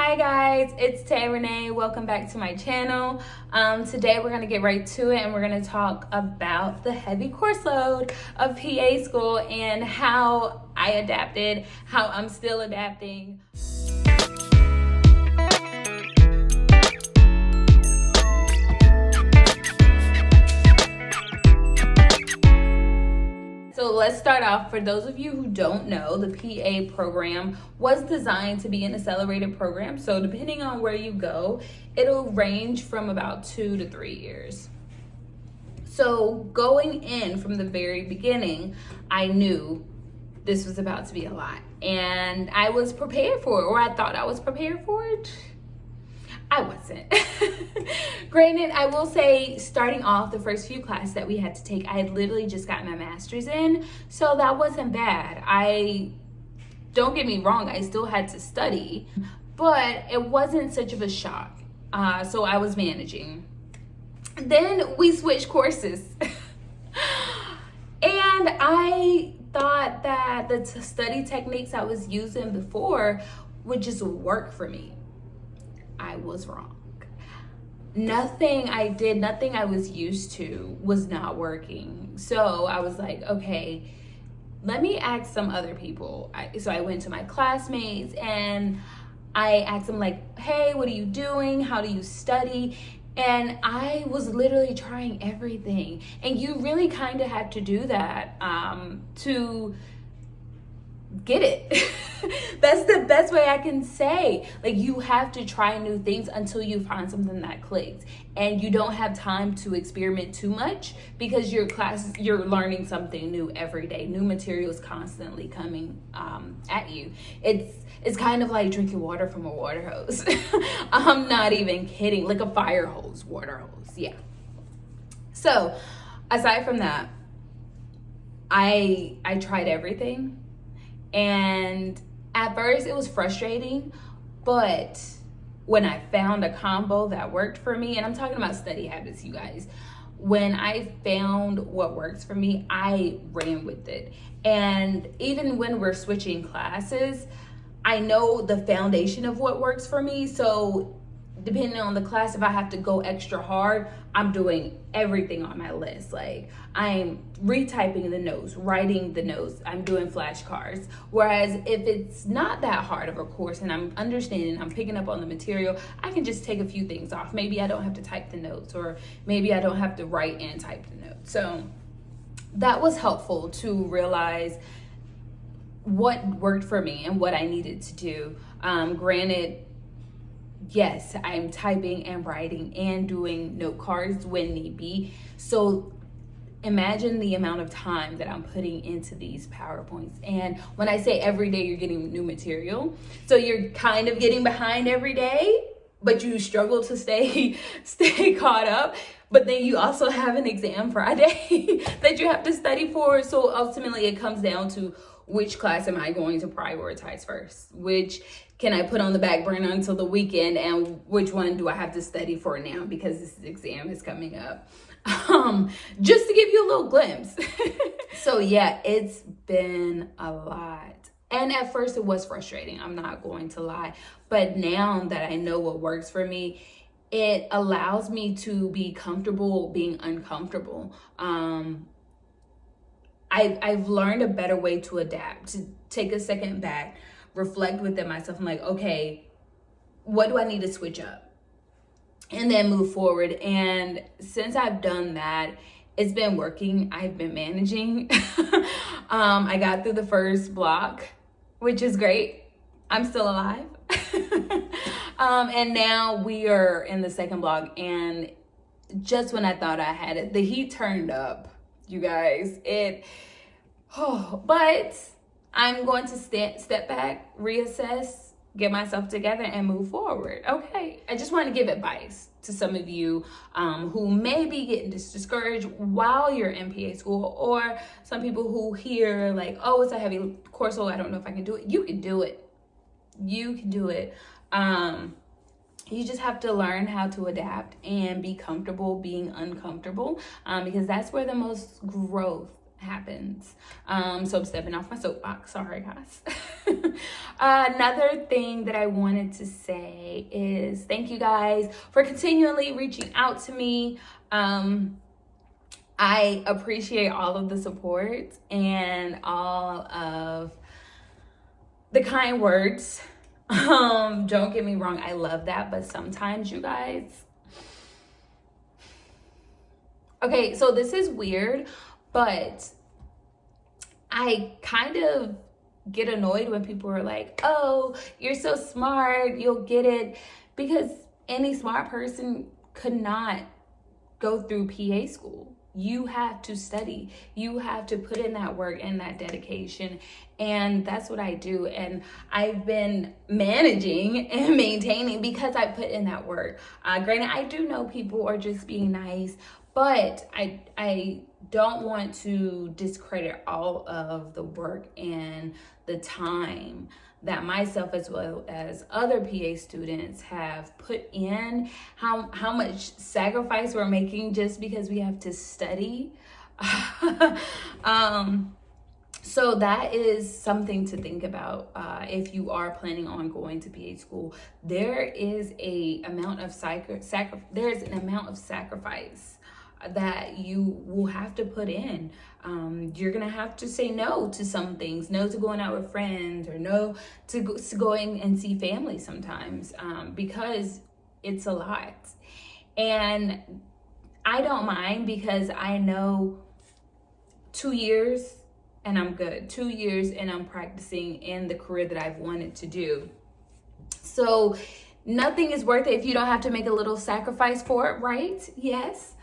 Hi guys, it's Tay Renee. Welcome back to my channel. Today we're going to get right to it and we're going to talk about the heavy course load of PA school and how I adapted, how I'm still adapting. So let's start off. For those of you who don't know, the PA program was designed to be an accelerated program. So depending on where you go, it'll range from about 2 to 3 years. So going in from the very beginning, I knew this was about to be a lot. And I was prepared for it, or I thought I was prepared for it. I wasn't. Granted, I will say starting off the first few classes that we had to take, I had literally just gotten my master's in, so that wasn't bad. Don't get me wrong, I still had to study, but it wasn't such of a shock. So I was managing. Then we switched courses. And I thought that the study techniques I was using before would just work for me. I was wrong. Nothing I did, nothing I was used to was not working. So I was like, okay, let me ask some other people. So I went to my classmates and I asked them like, hey, what are you doing? How do you study? And I was literally trying everything. And you really kind of had to do that to get it. That's the best way I can say. Like, you have to try new things until you find something that clicks, and you don't have time to experiment too much because you're learning something new every day. New materials constantly coming at you. It's kind of like drinking water from a water hose. I'm not even kidding. Like a fire hose, water hose. Yeah. So aside from that, I tried everything. And at first it was frustrating, but when I found a combo that worked for me, and I'm talking about study habits, you guys, when I found what works for me, I ran with it. And even when we're switching classes, I know the foundation of what works for me. So depending on the class, if I have to go extra hard, I'm doing everything on my list. Like, I'm retyping the notes, writing the notes, I'm doing flashcards. Whereas if it's not that hard of a course and I'm understanding, I'm picking up on the material, I can just take a few things off. Maybe I don't have to type the notes, or maybe I don't have to write and type the notes. So that was helpful to realize what worked for me and what I needed to do. Granted, yes, I'm typing and writing and doing note cards when need be. So imagine the amount of time that I'm putting into these PowerPoints. And when I say every day, you're getting new material. So you're kind of getting behind every day, but you struggle to stay caught up. But then you also have an exam Friday that you have to study for. So ultimately it comes down to, which class am I going to prioritize first? Which can I put on the back burner until the weekend? And which one do I have to study for now because this exam is coming up? Just to give you a little glimpse. So yeah, it's been a lot. And at first it was frustrating, I'm not going to lie. But now that I know what works for me, it allows me to be comfortable being uncomfortable. I've learned a better way to adapt, to take a second back, reflect within myself. I'm like, okay, what do I need to switch up? And then move forward. And since I've done that, it's been working. I've been managing. I got through the first block, which is great. I'm still alive. And now we are in the second block. And just when I thought I had it, the heat turned up, you guys. But I'm going to step back, reassess, get myself together, and move forward. Okay, I just want to give advice to some of you who may be getting discouraged while you're in PA school, or some people who hear like, oh, it's a heavy course, so I don't know if I can do it. You can do it. You can do it. You just have to learn how to adapt and be comfortable being uncomfortable, because that's where the most growth happens. So I'm stepping off my soapbox. Sorry, guys. Another thing that I wanted to say is thank you guys for continually reaching out to me. I appreciate all of the support and all of the kind words. Don't get me wrong, I love that, but sometimes you guys, okay, so this is weird, but I kind of get annoyed when people are like, oh, you're so smart, you'll get it, because any smart person could not go through PA school. You have to study. You have to put in that work and that dedication. And that's what I do. And I've been managing and maintaining because I put in that work. Granted, I do know people are just being nice, but I don't want to discredit all of the work and the time that myself as well as other PA students have put in, how much sacrifice we're making just because we have to study. So that is something to think about if you are planning on going to PA school. There is an amount of sacrifice that you will have to put in. You're gonna have to say no to some things, no to going out with friends, or no to going and see family sometimes, because it's a lot. And I don't mind, because I know 2 years and I'm good. 2 years and I'm practicing in the career that I've wanted to do. So nothing is worth it if you don't have to make a little sacrifice for it, right? Yes.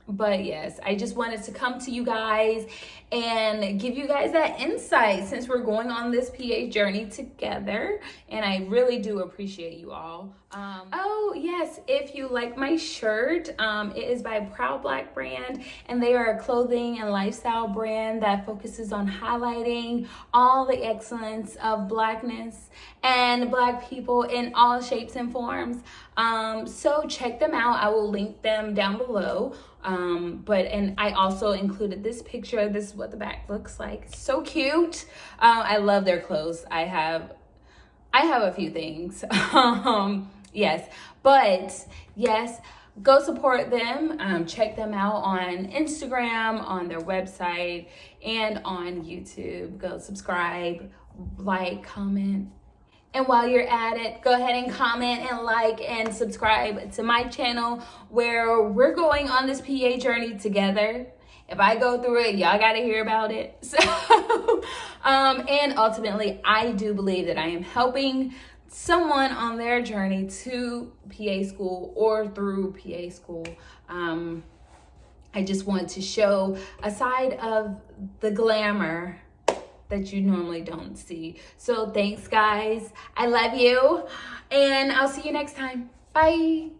But yes, I just wanted to come to you guys and give you guys that insight since we're going on this PA journey together. And I really do appreciate you all. Oh yes, if you like my shirt, it is by Proud Black brand, and they are a clothing and lifestyle brand that focuses on highlighting all the excellence of Blackness and Black people in all shapes and forms. So check them out. I will link them down below. And I also included this picture. This is what the back looks like. So cute. I love their clothes. I have a few things. Yes, but yes, go support them. Check them out on Instagram, on their website, and on YouTube. Go subscribe, like, comment. And while you're at it, go ahead and comment and like and subscribe to my channel, where we're going on this PA journey together. If I go through it, y'all got to hear about it. So, and ultimately, I do believe that I am helping someone on their journey to PA school or through PA school. I just want to show a side of the glamour that you normally don't see. So thanks, guys. I love you, and I'll see you next time. Bye.